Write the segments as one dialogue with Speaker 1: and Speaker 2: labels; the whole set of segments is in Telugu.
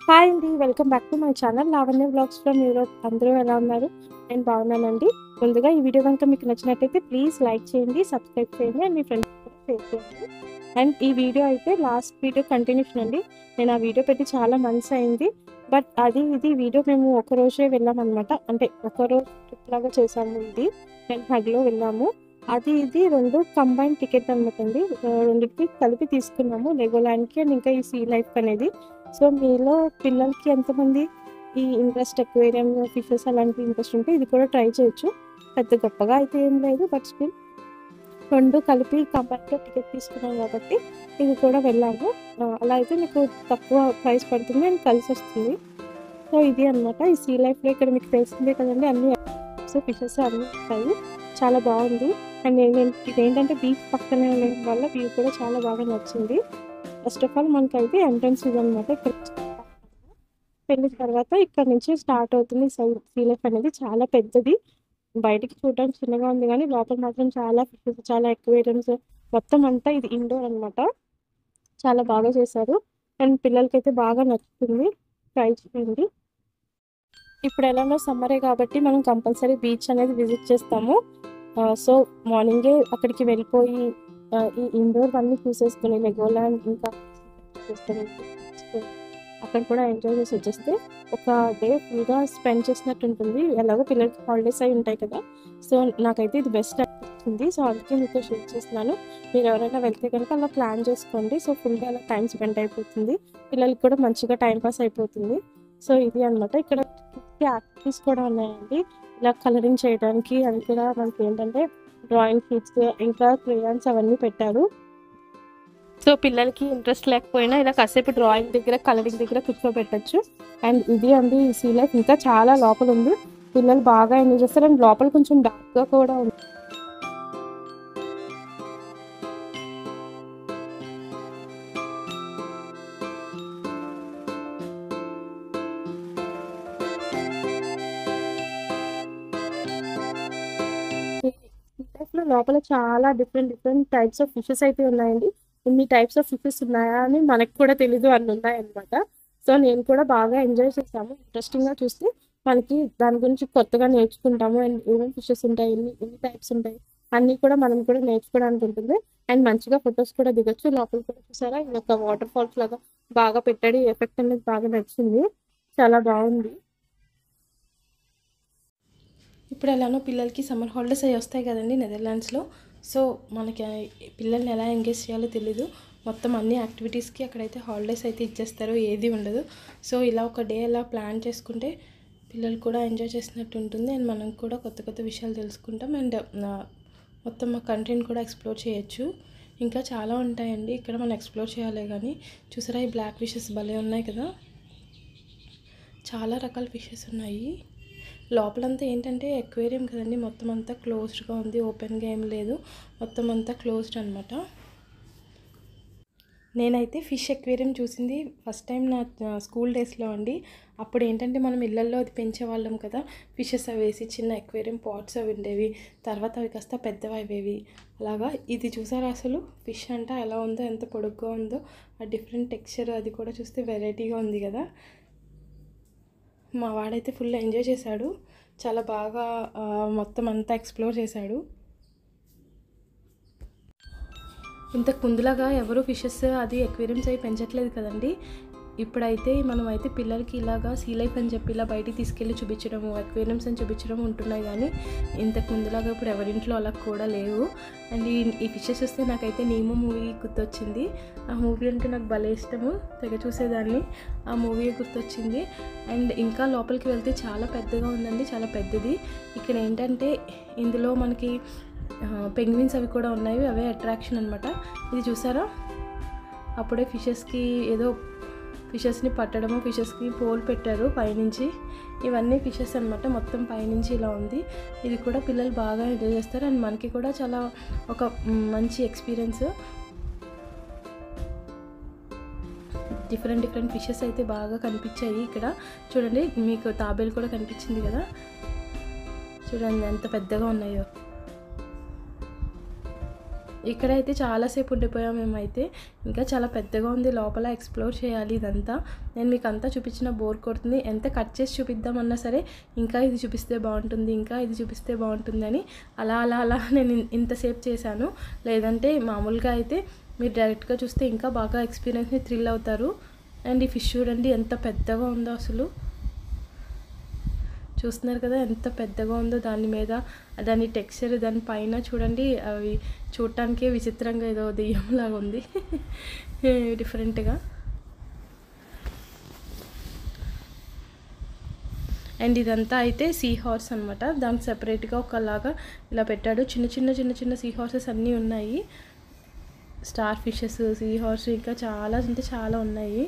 Speaker 1: హాయ్ అండి. Welcome back to my channel Lavanya vlogs from Europe. అందరూ ఎలా ఉన్నారు? నేను బాగున్నానండి. ముందుగా ఈ వీడియో కనుక మీకు నచ్చినట్టయితే ప్లీజ్ లైక్ చేయండి, సబ్స్క్రైబ్ చేయండి అండ్ మీ ఫ్రెండ్స్ కూడా షేర్ చేయండి. అండ్ ఈ వీడియో అయితే లాస్ట్ వీడియో కంటిన్యూషన్ అండి. నేను ఆ వీడియో పెట్టి చాలా మంత్స్ అయింది. బట్ ఇది వీడియో మేము ఒకరోజే వెళ్ళామన్నమాట. అంటే ఒకరోజు ట్రిప్ లాగా చేసాము. ఇది నేను హగ్లో వెళ్ళాము. ఇది రెండు కంబైన్ టికెట్ అనమాట అండి. రెండింటికి కలిపి తీసుకున్నాము, లెగోలాండ్కి అండ్ ఇంకా ఈ సీ లైఫ్ అనేది. సో మీలో పిల్లలకి ఎంతమంది ఈ ఇంట్రెస్ట్, అక్వేరియం, ఫిషెస్ అలాంటి ఇంట్రెస్ట్ ఉంటే ఇది కూడా ట్రై చేయొచ్చు. పెద్ద గొప్పగా అయితే ఏం లేదు, బట్ స్టిల్ రెండు కలిపి కంబైన్గా టికెట్ తీసుకున్నాం కాబట్టి ఇది కూడా వెళ్ళాము. అలా అయితే మీకు తక్కువ ప్రైస్ పడుతుంది అండ్ కలిసి వస్తుంది. సో ఇది అనమాట ఈ సీ లైఫ్లో. ఇక్కడ మీకు తెలిసిందే కదండి, అన్ని ఫిషెస్ అన్నీ ఉంటాయి. చాలా బాగుంది. అండ్ ఇదేంటంటే బీచ్ పక్కనే ఉండడం వల్ల వ్యూ కూడా చాలా బాగా నచ్చింది. ఫస్ట్ ఆఫ్ ఆల్ మనకైతే ఎంట్రన్స్ ఇది అనమాట. ఇక్కడ వెళ్ళిన తర్వాత ఇక్కడ నుంచి స్టార్ట్ అవుతుంది సీ లైఫ్ అనేది. చాలా పెద్దది, బయటికి చూడడానికి చిన్నగా ఉంది కానీ లోపల మాత్రం చాలా ఫిషెస్, చాలా అక్వేరియంస్, మొత్తం అంతా ఇది ఇండోర్ అనమాట. చాలా బాగా చేశారు అండ్ పిల్లలకైతే బాగా నచ్చుతుంది. ట్రై చేయండి. ఇప్పుడు ఎలానో సమ్మరే కాబట్టి మనం కంపల్సరీ బీచ్ అనేది విజిట్ చేస్తాము. సో మార్నింగే అక్కడికి వెళ్ళిపోయి ఈ ఇండోర్ అన్నీ చూసేసుకుని లెగోలాండ్ ఇంకా అక్కడ కూడా ఎంజాయ్ చేసి వచ్చేస్తే ఒక డే ఫుల్గా స్పెండ్ చేసినట్టు ఉంటుంది. ఎలాగో పిల్లలకి హాలిడేస్ అయి ఉంటాయి కదా. సో నాకైతే ఇది బెస్ట్ అనిపిస్తుంది. సో అందుకే మీతో షేర్ చేస్తున్నాను. మీరు ఎవరైనా వెళ్తే కనుక అలా ప్లాన్ చేసుకోండి. సో ఫుల్గా అలా టైం స్పెండ్ అయిపోతుంది, పిల్లలకి కూడా మంచిగా టైం పాస్ అయిపోతుంది. సో ఇది అనమాట. ఇక్కడ యాక్టివిటీస్ కూడా ఉన్నాయండి, ఇలా కలరింగ్ చేయడానికి. అవి కూడా మనకి ఏంటంటే డ్రాయింగ్ షీట్స్ ఇంకా క్రేయాన్స్ అవన్నీ పెట్టారు. సో పిల్లలకి ఇంట్రెస్ట్ లేకపోయినా ఇలా కాసేపు డ్రాయింగ్ దగ్గర, కలరింగ్ దగ్గర కూర్చోబెట్టచ్చు. అండ్ ఇది అండి ఈ సీ లైఫ్. ఇంకా చాలా లోపల ఉంది, పిల్లలు బాగా ఎంజాయ్ చేస్తారు. అండ్ లోపల కొంచెం డార్క్గా కూడా ఉంది. లోపల చాలా డిఫరెంట్ టైప్స్ ఆఫ్ ఫిషెస్ అయితే ఉన్నాయండి. ఇన్ని టైప్స్ ఆఫ్ ఫిషెస్ ఉన్నాయా అని మనకు కూడా తెలీదు, అన్ని ఉన్నాయన్నమాట. సో నేను కూడా బాగా ఎంజాయ్ చేసాము. ఇంట్రెస్టింగ్గా చూస్తే మనకి దాని గురించి కొత్తగా నేర్చుకుంటాము. అండ్ ఏమేమి ఫిషెస్ ఉంటాయి, ఎన్ని టైప్స్ ఉంటాయి అన్నీ కూడా మనం కూడా నేర్చుకోవడానికి ఉంటుంది. అండ్ మంచిగా ఫొటోస్ కూడా దిగొచ్చు. లోపల కూడా చూసారా, ఇది ఒక వాటర్ ఫాల్స్ లాగా బాగా పెట్టాడు. ఎఫెక్ట్ అనేది బాగా నచ్చింది, చాలా బాగుంది. ఇప్పుడు ఎలానో పిల్లలకి సమ్మర్ హాలిడేస్ అవి వస్తాయి కదండి నెదర్లాండ్స్లో. సో మనకి పిల్లల్ని ఎలా ఎంగేజ్ చేయాలో తెలీదు. మొత్తం అన్ని యాక్టివిటీస్కి అక్కడైతే హాలిడేస్ అయితే ఇచ్చేస్తారు, ఏది ఉండదు. సో ఇలా ఒక డే అలా ప్లాన్ చేసుకుంటే పిల్లలు కూడా ఎంజాయ్ చేసినట్టు ఉంటుంది. అండ్ మనం కూడా కొత్త కొత్త విషయాలు తెలుసుకుంటాం. అండ్ మొత్తం మా కంట్రీని కూడా ఎక్స్ప్లోర్ చేయొచ్చు. ఇంకా చాలా ఉంటాయండి ఇక్కడ మనం ఎక్స్ప్లోర్ చేయాలి. కానీ చూసారా, ఈ బ్లాక్ ఫిషెస్ భలే ఉన్నాయి కదా. చాలా రకాల ఫిషెస్ ఉన్నాయి. లోపలంతా ఏంటంటే అక్వేరియం కదండి, మొత్తం అంతా క్లోజ్డ్గా ఉంది, ఓపెన్గా ఏం లేదు, మొత్తం అంతా క్లోజ్డ్ అనమాట. నేనైతే ఫిష్ అక్వేరియం చూసింది ఫస్ట్ టైం నా స్కూల్ డేస్లో అండి. అప్పుడు ఏంటంటే మనం ఇళ్ళల్లో అది పెంచేవాళ్ళం కదా, ఫిషెస్ అవి వేసి చిన్న అక్వేరియం పాట్స్ అవి ఉండేవి. తర్వాత అవి కాస్త పెద్దవి అయ్యేవి. అలాగా ఇది చూసారా, అసలు ఫిష్ అంట ఎలా ఉందో, ఎంత పొడుగ్గా ఉందో, ఆ డిఫరెంట్ టెక్స్చర్ అది కూడా చూస్తే వెరైటీగా ఉంది కదా. మా వాడైతే ఫుల్ ఎంజాయ్ చేశాడు, చాలా బాగా మొత్తం అంతా ఎక్స్ప్లోర్ చేశాడు. ఇంతకు ముందులాగా ఎవరు ఫిషెస్ అది అక్వేరియంస్ అవి పెంచట్లేదు కదండి. ఇప్పుడైతే మనమైతే పిల్లలకి ఇలాగా సీ లైఫ్ అని చెప్పి ఇలా బయటికి తీసుకెళ్ళి చూపించడము, అక్వేరియంస్ అని చూపించడం ఉంటున్నాయి. కానీ ఇంతకు ముందులాగా ఇప్పుడు ఎవరింట్లో అలా కూడా లేవు. అండ్ ఈ ఫిషెస్ వస్తే నాకైతే నీమో మూవీ గుర్తొచ్చింది. ఆ మూవీ అంటే నాకు భలే ఇష్టము, తెగ చూసేదాన్ని. ఆ మూవీ గుర్తొచ్చింది. అండ్ ఇంకా లోపలికి వెళ్తే చాలా పెద్దగా ఉందండి, చాలా పెద్దది. ఇక్కడ ఏంటంటే ఇందులో మనకి పెంగ్విన్స్ అవి కూడా ఉన్నాయి, అవే అట్రాక్షన్ అనమాట. ఇది చూసారా, అప్పుడే ఫిషెస్కి ఏదో ఫిషెస్ని పట్టడము, ఫిషెస్కి పోల్ పెట్టారు పైనుంచి. ఇవన్నీ ఫిషెస్ అనమాట, మొత్తం పైనుంచి ఇలా ఉంది. ఇది కూడా పిల్లలు బాగా ఎంజాయ్ చేస్తారు. అండ్ మనకి కూడా చాలా ఒక మంచి ఎక్స్పీరియన్స్. డిఫరెంట్ ఫిషెస్ అయితే బాగా కనిపించాయి ఇక్కడ. చూడండి, మీకు తాబేలు కూడా కనిపించింది కదా, చూడండి ఎంత పెద్దగా ఉన్నాయో. ఇక్కడైతే చాలాసేపు ఉండిపోయాం మేమైతే. ఇంకా చాలా పెద్దగా ఉంది, లోపల ఎక్స్ప్లోర్ చేయాలి ఇదంతా. నేను మీకు అంతా చూపించిన బోర్ కొడుతుంది. ఎంత కట్ చేసి చూపిద్దామన్నా సరే ఇంకా ఇది చూపిస్తే బాగుంటుంది, ఇంకా ఇది చూపిస్తే బాగుంటుంది అని అలా నేను ఇంతసేపు చేశాను. లేదంటే మామూలుగా అయితే మీరు డైరెక్ట్గా చూస్తే ఇంకా బాగా ఎక్స్పీరియన్స్ని థ్రిల్ అవుతారు. అండ్ ఈ ఫిష్ చూడండి ఎంత పెద్దగా ఉందో, అసలు చూస్తున్నారు కదా ఎంత పెద్దగా ఉందో. దాని మీద దాని టెక్స్చర్, దాని పైన చూడండి, అవి చూడటానికే విచిత్రంగా ఏదో దెయ్యంలాగా ఉంది డిఫరెంట్గా. అండ్ ఇదంతా అయితే సీ హార్స్ అనమాట. దానికి సెపరేట్గా ఒకలాగా ఇలా పెట్టాడు. చిన్న సీ హార్సెస్ అన్నీ ఉన్నాయి. స్టార్ ఫిషెస్, సీ హార్స్, ఇంకా చాలా అంటే చాలా ఉన్నాయి.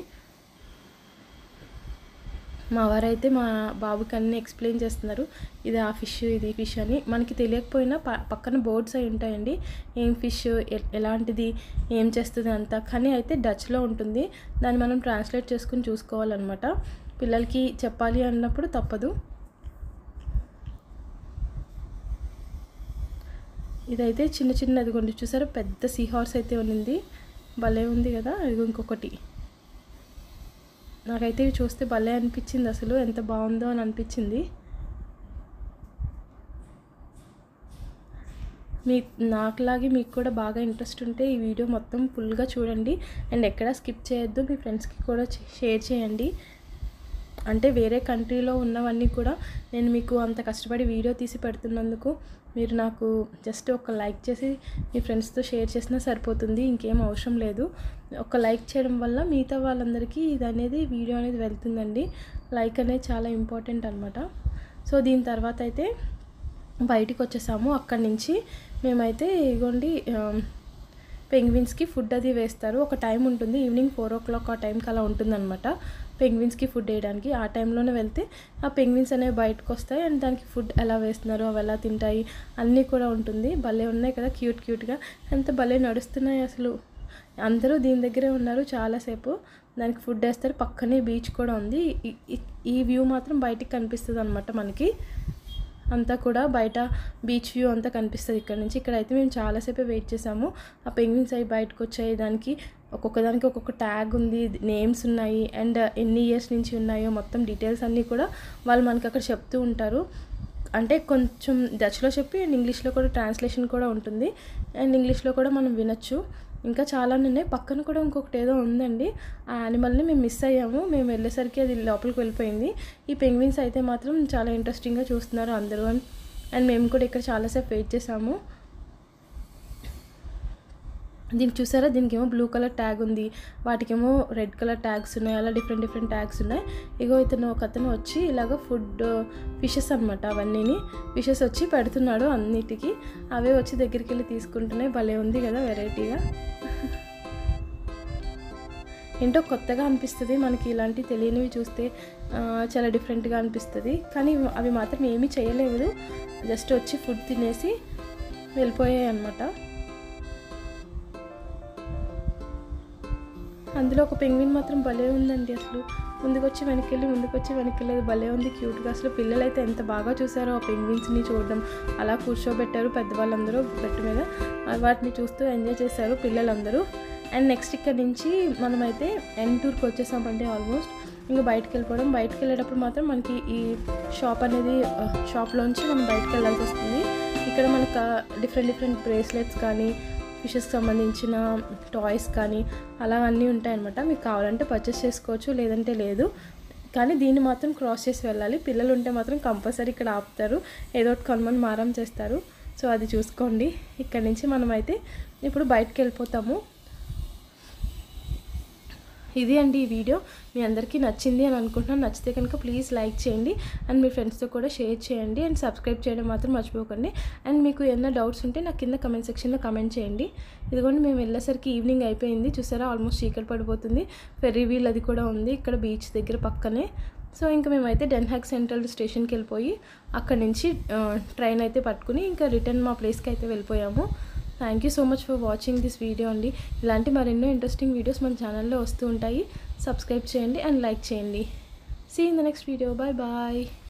Speaker 1: మా వారైతే మా బాబుకి అన్నీ ఎక్స్ప్లెయిన్ చేస్తున్నారు. ఇది ఆ ఫిష్, ఇది ఫిష్ అని. మనకి తెలియకపోయినా పక్కన బోర్డ్స్ అవి ఉంటాయండి, ఏం ఫిష్, ఎలాంటిది, ఏం చేస్తుంది అంతా. కానీ అయితే డచ్లో ఉంటుంది, దాన్ని మనం ట్రాన్స్లేట్ చేసుకుని చూసుకోవాలన్నమాట. పిల్లలకి చెప్పాలి అన్నప్పుడు తప్పదు. ఇదైతే చిన్న అదిగోండి చూసారా, పెద్ద సీ హార్స్ అయితే ఉన్నింది, భలే ఉంది కదా. ఇది ఇంకొకటి, నాకైతే ఇవి చూస్తే భలే అనిపించింది, అసలు ఎంత బాగుందో అని అనిపించింది. నాకులాగే మీకు కూడా బాగా ఇంట్రెస్ట్ ఉంటే ఈ వీడియో మొత్తం ఫుల్గా చూడండి. అండ్ ఎక్కడా స్కిప్ చేయొద్దు, మీ ఫ్రెండ్స్కి కూడా షేర్ చేయండి. అంటే వేరే కంట్రీలో ఉన్నవన్నీ కూడా నేను మీకు అంత కష్టపడి వీడియో తీసి పెడుతున్నందుకు మీరు నాకు జస్ట్ ఒక లైక్ చేసి మీ ఫ్రెండ్స్తో షేర్ చేసినా సరిపోతుంది, ఇంకేం అవసరం లేదు. ఒక లైక్ చేయడం వల్ల మిగతా వాళ్ళందరికీ ఇది అనేది వీడియో అనేది వెళ్తుందండి. లైక్ అనేది చాలా ఇంపార్టెంట్ అనమాట. సో దీని తర్వాత అయితే బయటికి వచ్చేసాము. అక్కడి నుంచి మేమైతే ఇగోండి పెంగ్విన్స్కి ఫుడ్ అది వేస్తారు. ఒక టైం ఉంటుంది, ఈవినింగ్ 4 o'clock ఆ టైంకి అలా ఉంటుందన్నమాట పెంగ్విన్స్కి ఫుడ్ వేయడానికి. ఆ టైంలోనే వెళ్తే ఆ పెంగ్విన్స్ అనేవి బయటకు వస్తాయి. అండ్ దానికి ఫుడ్ ఎలా వేస్తున్నారు, అవి ఎలా తింటాయి అన్నీ కూడా ఉంటుంది. భలే ఉన్నాయి కదా క్యూట్గా, ఎంత భలే నడుస్తున్నాయి అసలు. అందరూ దీని దగ్గరే ఉన్నారు చాలాసేపు. దానికి ఫుడ్ వేస్తారు. పక్కనే బీచ్ కూడా ఉంది. ఈ వ్యూ మాత్రం బయటికి కనిపిస్తుంది అనమాట మనకి. అంతా కూడా బయట బీచ్ వ్యూ అంతా కనిపిస్తుంది ఇక్కడ నుంచి. ఇక్కడైతే మేము చాలాసేపు వెయిట్ చేసాము. ఆ పెంగ్విన్స్ అవి బయటకు వచ్చాయి. దానికి ఒక్కొక్కదానికి ఒక్కొక్క ట్యాగ్ ఉంది, నేమ్స్ ఉన్నాయి, అండ్ ఎన్ని ఇయర్స్ నుంచి ఉన్నాయో మొత్తం డీటెయిల్స్ అన్నీ కూడా వాళ్ళు మనకి అక్కడ చెప్తూ ఉంటారు. అంటే కొంచెం డచ్లో చెప్పి అండ్ ఇంగ్లీష్లో కూడా ట్రాన్స్లేషన్ కూడా ఉంటుంది. అండ్ ఇంగ్లీష్లో కూడా మనం వినొచ్చు. ఇంకా చాలా ఉన్నాయి. పక్కన కూడా ఇంకొకటి ఏదో ఉందండి, ఆ యానిమల్ని మేము మిస్ అయ్యాము. మేము వెళ్ళేసరికి అది లోపలికి వెళ్ళిపోయింది. ఈ పెంగ్విన్స్ అయితే మాత్రం చాలా ఇంట్రెస్టింగ్గా చూస్తున్నారు అందరూ. అండ్ మేము కూడా ఇక్కడ చాలాసేపు వెయిట్ చేసాము. దీనికి చూసారా, దీనికేమో బ్లూ కలర్ ట్యాగ్ ఉంది, వాటికేమో రెడ్ కలర్ ట్యాగ్స్ ఉన్నాయి. అలా డిఫరెంట్ ట్యాగ్స్ ఉన్నాయి. ఇగో ఒక అతను వచ్చి ఇలాగ ఫుడ్ ఫిషెస్ అనమాట, అవన్నీ ఫిషెస్ వచ్చి పెడుతున్నాడు అన్నిటికీ. అవే వచ్చి దగ్గరికి వెళ్ళి తీసుకుంటున్నాయి. భలే ఉంది కదా వెరైటీగా. ఏంటో కొత్తగా అనిపిస్తుంది మనకి, ఇలాంటివి తెలియనివి చూస్తే చాలా డిఫరెంట్గా అనిపిస్తుంది. కానీ అవి మాత్రం ఏమీ చేయలేదు, జస్ట్ వచ్చి ఫుడ్ తినేసి వెళ్ళిపోయాయి అన్నమాట. అందులో ఒక పెంగ్విన్ మాత్రం భలే ఉందండి అసలు. ముందుకొచ్చి వెనక్కి భలే ఉంది క్యూట్గా. అసలు పిల్లలైతే ఎంత బాగా చూసారో ఆ పెంగ్విన్స్ని చూడడం. అలా కూర్చోబెట్టారు పెద్దవాళ్ళందరూ బెడ్ మీద, వాటిని చూస్తూ ఎంజాయ్ చేశారు పిల్లలందరూ. అండ్ నెక్స్ట్ ఇక్కడ నుంచి మనమైతే ఎండ్ టూర్కి వచ్చేసామంటే ఆల్మోస్ట్. ఇంకా బయటకు వెళ్ళేటప్పుడు మాత్రం మనకి ఈ షాప్లోంచి మనం బయటకు వెళ్ళాల్సి వస్తుంది. ఇక్కడ మనకు డిఫరెంట్ బ్రేస్లెట్స్ కానీ, ఫిషెస్కి సంబంధించిన టాయ్స్ కానీ అలా అన్నీ ఉంటాయన్నమాట. మీకు కావాలంటే పర్చేస్ చేసుకోవచ్చు, లేదంటే లేదు. కానీ దీన్ని మాత్రం క్రాస్ చేసి వెళ్ళాలి. పిల్లలు ఉంటే మాత్రం కంపల్సరీ ఇక్కడ ఆపుతారు, ఏదో ఒకటి కొనమని మారం చేస్తారు. సో అది చూసుకోండి. ఇక్కడ నుంచి మనమైతే ఇప్పుడు బయటకు వెళ్ళిపోతాము. ఇది అండి ఈ వీడియో. మీ అందరికీ నచ్చింది అని అనుకుంటున్నాను. నచ్చితే కనుక ప్లీజ్ లైక్ చేయండి అండ్ మీ ఫ్రెండ్స్తో కూడా షేర్ చేయండి అండ్ సబ్స్క్రైబ్ చేయడం మాత్రం మర్చిపోకండి. అండ్ మీకు ఏమైనా డౌట్స్ ఉంటే నాకు కింద కమెంట్ సెక్షన్లో కమెంట్ చేయండి. ఇదిగోండి మేము వెళ్ళేసరికి ఈవినింగ్ అయిపోయింది. చూసారా, ఆల్మోస్ట్ చీకటి పడిపోతుంది. ఫెర్రీ వీల్ అది కూడా ఉంది ఇక్కడ బీచ్ దగ్గర పక్కనే. సో ఇంకా మేమైతే డెన్ హాగ్ సెంట్రల్ స్టేషన్కి వెళ్ళిపోయి అక్కడి నుంచి ట్రైన్ అయితే పట్టుకుని ఇంకా రిటర్న్ మా ప్లేస్కి అయితే వెళ్ళిపోయాము. Thank you so much for watching this video అండి. ఇలాంటి మరెన్నో ఇంట్రెస్టింగ్ వీడియోస్ మన ఛానల్లో వస్తూ ఉంటాయి. సబ్స్క్రైబ్ చేయండి అండ్ లైక్ చేయండి. See in the next video. Bye bye.